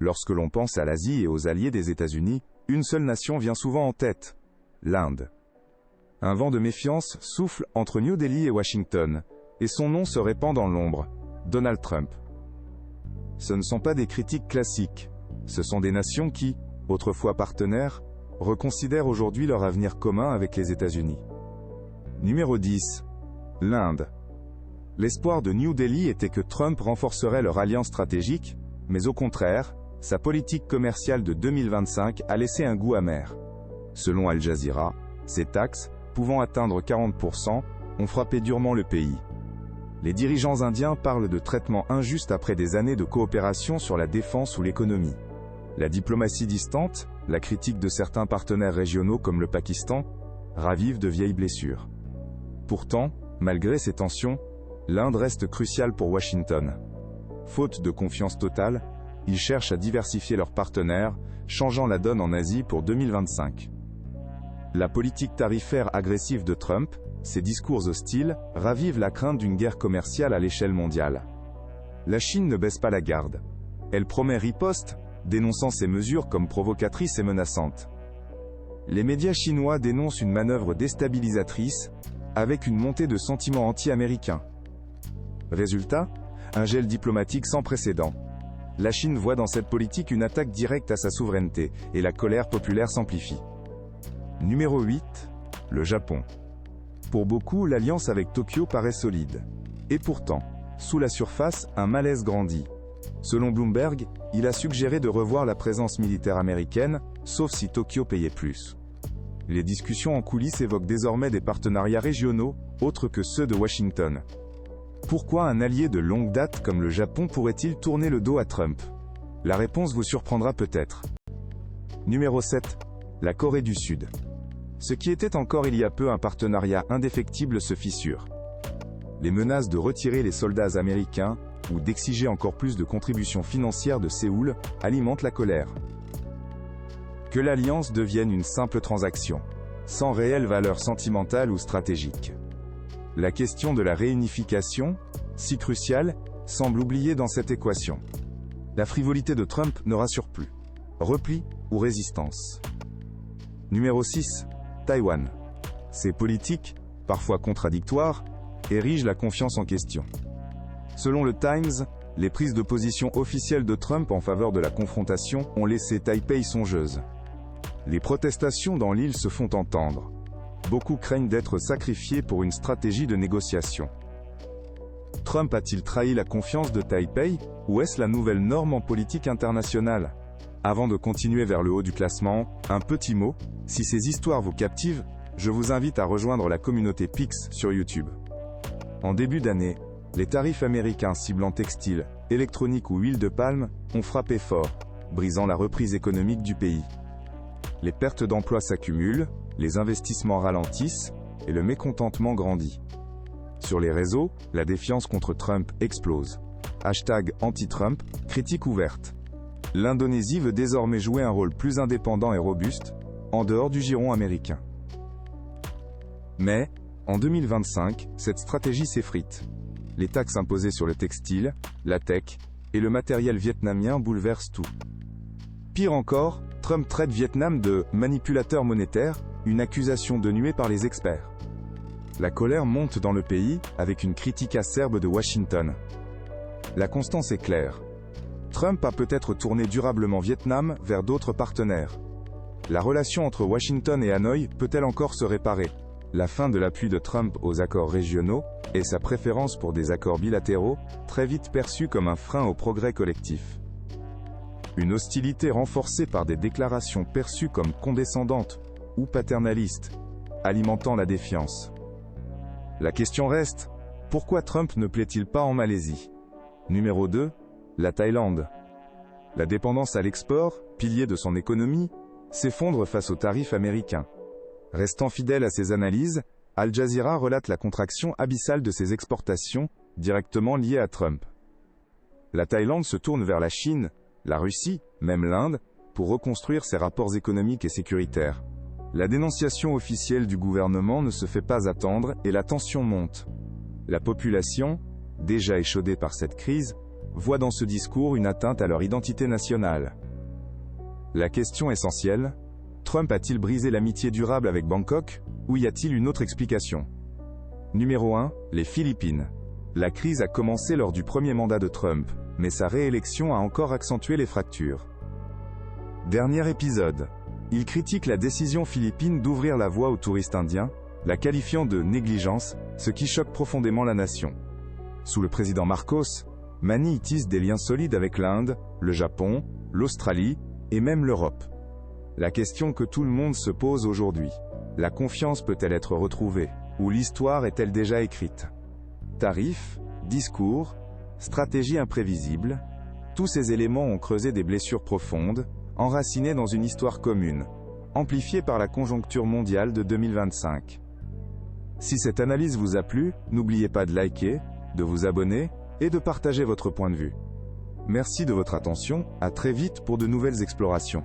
Lorsque l'on pense à l'Asie et aux alliés des États-Unis, une seule nation vient souvent en tête, l'Inde. Un vent de méfiance souffle entre New Delhi et Washington, et son nom se répand dans l'ombre, Donald Trump. Ce ne sont pas des critiques classiques, ce sont des nations qui, autrefois partenaires, reconsidèrent aujourd'hui leur avenir commun avec les États-Unis. Numéro 10. L'Inde. L'espoir de New Delhi était que Trump renforcerait leur alliance stratégique, mais au contraire, sa politique commerciale de 2025 a laissé un goût amer. Selon Al Jazeera, ces taxes, pouvant atteindre 40%, ont frappé durement le pays. Les dirigeants indiens parlent de traitements injustes après des années de coopération sur la défense ou l'économie. La diplomatie distante, la critique de certains partenaires régionaux comme le Pakistan, ravivent de vieilles blessures. Pourtant, malgré ces tensions, l'Inde reste cruciale pour Washington. Faute de confiance totale, ils cherchent à diversifier leurs partenaires, changeant la donne en Asie pour 2025. La politique tarifaire agressive de Trump, ses discours hostiles, ravivent la crainte d'une guerre commerciale à l'échelle mondiale. La Chine ne baisse pas la garde. Elle promet riposte, dénonçant ces mesures comme provocatrices et menaçantes. Les médias chinois dénoncent une manœuvre déstabilisatrice, avec une montée de sentiments anti-américains. Résultat, un gel diplomatique sans précédent. La Chine voit dans cette politique une attaque directe à sa souveraineté, et la colère populaire s'amplifie. Numéro 8. Le Japon. Pour beaucoup, l'alliance avec Tokyo paraît solide. Et pourtant, sous la surface, un malaise grandit. Selon Bloomberg, il a suggéré de revoir la présence militaire américaine, sauf si Tokyo payait plus. Les discussions en coulisses évoquent désormais des partenariats régionaux, autres que ceux de Washington. Pourquoi un allié de longue date comme le Japon pourrait-il tourner le dos à Trump? La réponse vous surprendra peut-être. Numéro 7. La Corée du Sud. Ce qui était encore il y a peu un partenariat indéfectible se fissure. Les menaces de retirer les soldats américains, ou d'exiger encore plus de contributions financières de Séoul, alimentent la colère. Que l'alliance devienne une simple transaction, sans réelle valeur sentimentale ou stratégique. La question de la réunification, si cruciale, semble oubliée dans cette équation. La frivolité de Trump ne rassure plus. Repli ou résistance. Numéro 6. Taïwan. Ces politiques, parfois contradictoires, érigent la confiance en question. Selon le Times, les prises de position officielles de Trump en faveur de la confrontation ont laissé Taipei songeuse. Les protestations dans l'île se font entendre. Beaucoup craignent d'être sacrifiés pour une stratégie de négociation. Trump a-t-il trahi la confiance de Taipei, ou est-ce la nouvelle norme en politique internationale? Avant de continuer vers le haut du classement, un petit mot, si ces histoires vous captivent, je vous invite à rejoindre la communauté Pix sur YouTube. En début d'année, les tarifs américains ciblant textile, électronique ou huile de palme ont frappé fort, brisant la reprise économique du pays. Les pertes d'emplois s'accumulent, les investissements ralentissent, et le mécontentement grandit. Sur les réseaux, la défiance contre Trump explose. #anti-Trump, critique ouverte. L'Indonésie veut désormais jouer un rôle plus indépendant et robuste, en dehors du giron américain. Mais, en 2025, cette stratégie s'effrite. Les taxes imposées sur le textile, la tech, et le matériel vietnamien bouleversent tout. Pire encore, Trump traite Vietnam de « manipulateur monétaire », une accusation dénuée par les experts. La colère monte dans le pays, avec une critique acerbe de Washington. La constance est claire. Trump a peut-être tourné durablement Vietnam vers d'autres partenaires. La relation entre Washington et Hanoï peut-elle encore se réparer? La fin de l'appui de Trump aux accords régionaux, et sa préférence pour des accords bilatéraux, très vite perçus comme un frein au progrès collectif. Une hostilité renforcée par des déclarations perçues comme condescendantes ou paternalistes, alimentant la défiance. La question reste, pourquoi Trump ne plaît-il pas en Malaisie? Numéro 2. La Thaïlande. La dépendance à l'export, pilier de son économie, s'effondre face aux tarifs américains. Restant fidèle à ses analyses, Al Jazeera relate la contraction abyssale de ses exportations, directement liée à Trump. La Thaïlande se tourne vers la Chine, la Russie, même l'Inde, pour reconstruire ses rapports économiques et sécuritaires. La dénonciation officielle du gouvernement ne se fait pas attendre et la tension monte. La population, déjà échaudée par cette crise, voient dans ce discours une atteinte à leur identité nationale. La question essentielle, Trump a-t-il brisé l'amitié durable avec Bangkok, ou y a-t-il une autre explication? Numéro 1, les Philippines. La crise a commencé lors du premier mandat de Trump, mais sa réélection a encore accentué les fractures. Dernier épisode. Il critique la décision philippine d'ouvrir la voie aux touristes indiens, la qualifiant de négligence, ce qui choque profondément la nation. Sous le président Marcos, Manny tisse des liens solides avec l'Inde, le Japon, l'Australie, et même l'Europe. La question que tout le monde se pose aujourd'hui, la confiance peut-elle être retrouvée, ou l'histoire est-elle déjà écrite? Tarifs, discours, stratégie imprévisible, tous ces éléments ont creusé des blessures profondes, enracinées dans une histoire commune, amplifiée par la conjoncture mondiale de 2025. Si cette analyse vous a plu, n'oubliez pas de liker, de vous abonner, et de partager votre point de vue. Merci de votre attention, à très vite pour de nouvelles explorations.